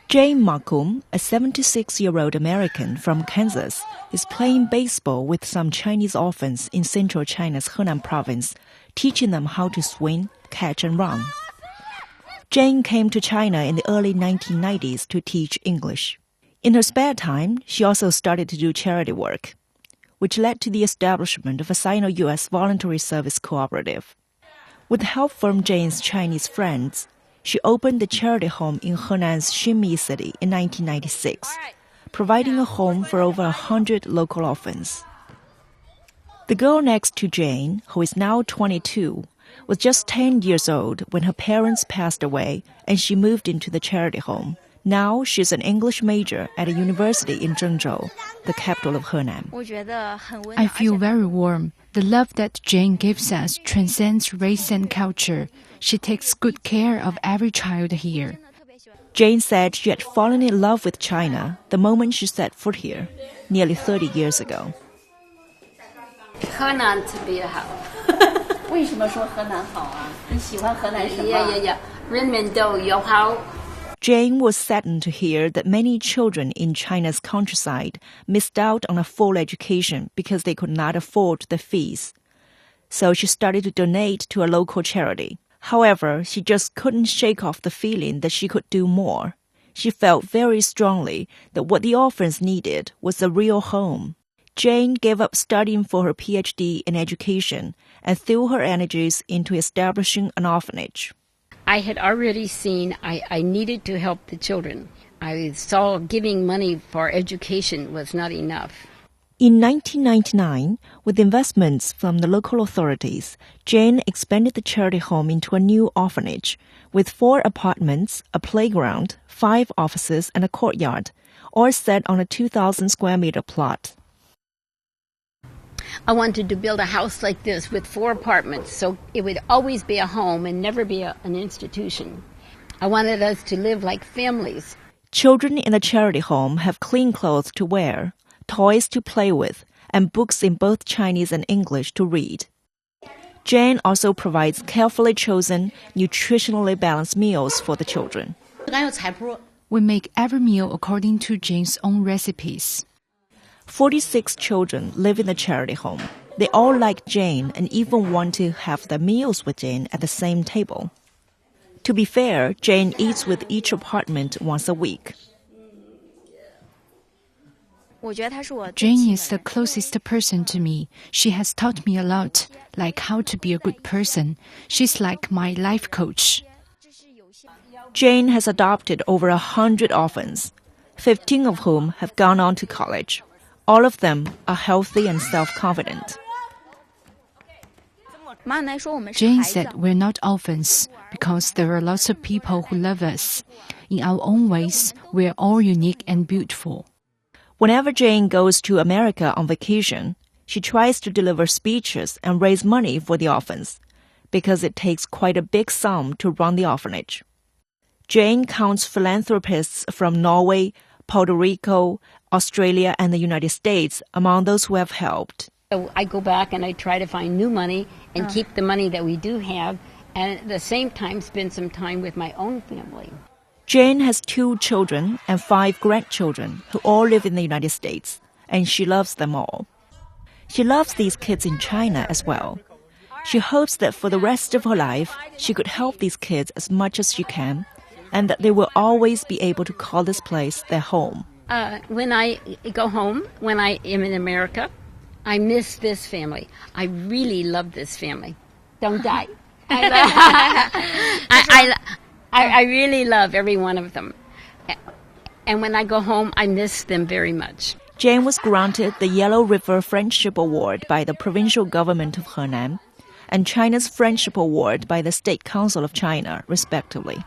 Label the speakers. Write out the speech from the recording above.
Speaker 1: Jane Marcum, a 76-year-old American from Kansas, is playing baseball with some Chinese orphans in central China's Henan province, teaching them how to swing, catch, and run. Jane came to China in the early 1990s to teach English. In her spare time, she also started to do charity work, which led to the establishment of a Sino-U.S. voluntary service cooperative. With help from Jane's Chinese friends, she opened the charity home in Henan's Xinmi city in 1996, providing a home for over 100 local orphans. The girl next to Jane, who is now 22, was just 10 years old when her parents passed away and she moved into the charity home. Now she's an English major at a university in Zhengzhou, the capital of Henan.
Speaker 2: I feel very warm. The love that Jane gives us transcends race and culture. She takes good care of every child here.
Speaker 1: Jane said she had fallen in love with China the moment she set foot here, nearly 30 years ago.
Speaker 3: 河南特别好。
Speaker 4: 为什么说河南好啊？你喜欢河南什么？
Speaker 3: Yeah. 人民都友好。
Speaker 1: Jane was saddened to hear that many children in China's countryside missed out on a full education because they could not afford the fees. So she started to donate to a local charity. However, she just couldn't shake off the feeling that she could do more. She felt very strongly that what the orphans needed was a real home. Jane gave up studying for her PhD in education and threw her energies into establishing an orphanage.
Speaker 3: I had already seen I needed to help the children. I saw giving money for education was not enough.
Speaker 1: In 1999, with investments from the local authorities, Jane expanded the charity home into a new orphanage with 4 apartments, a playground, 5 offices, and a courtyard, all set on a 2,000 square meter plot.
Speaker 3: I wanted to build a house like this with 4 apartments so it would always be a home and never be an institution. I wanted us to live like families.
Speaker 1: Children in the charity home have clean clothes to wear, toys to play with, and books in both Chinese and English to read. Jane also provides carefully chosen, nutritionally balanced meals for the children.
Speaker 2: We make every meal according to Jane's own recipes.
Speaker 1: 46 children live in the charity home. They all like Jane and even want to have their meals with Jane at the same table. To be fair, Jane eats with each apartment once a week.
Speaker 2: Jane is the closest person to me. She has taught me a lot, like how to be a good person. She's like my life coach.
Speaker 1: Jane has adopted over 100 orphans, 15 of whom have gone on to college. All of them are healthy and self-confident.
Speaker 2: Jane said we're not orphans because there are lots of people who love us. In our own ways, we're all unique and beautiful.
Speaker 1: Whenever Jane goes to America on vacation, she tries to deliver speeches and raise money for the orphans, because it takes quite a big sum to run the orphanage. Jane counts philanthropists from Norway, Puerto Rico, Australia, and the United States among those who have helped.
Speaker 3: So I go back and I try to find new money and keep the money that we do have, and at the same time spend some time with my own family.
Speaker 1: Jane has 2 children and 5 grandchildren who all live in the United States, and she loves them all. She loves these kids in China as well. She hopes that for the rest of her life, she could help these kids as much as she can, and that they will always be able to call this place their home.
Speaker 3: When I go home, when I am in America, I miss this family. I really love this family. Don't die. I really love every one of them. And when I go home, I miss them very much.
Speaker 1: Jane was granted the Yellow River Friendship Award by the provincial government of Henan and China's Friendship Award by the State Council of China, respectively.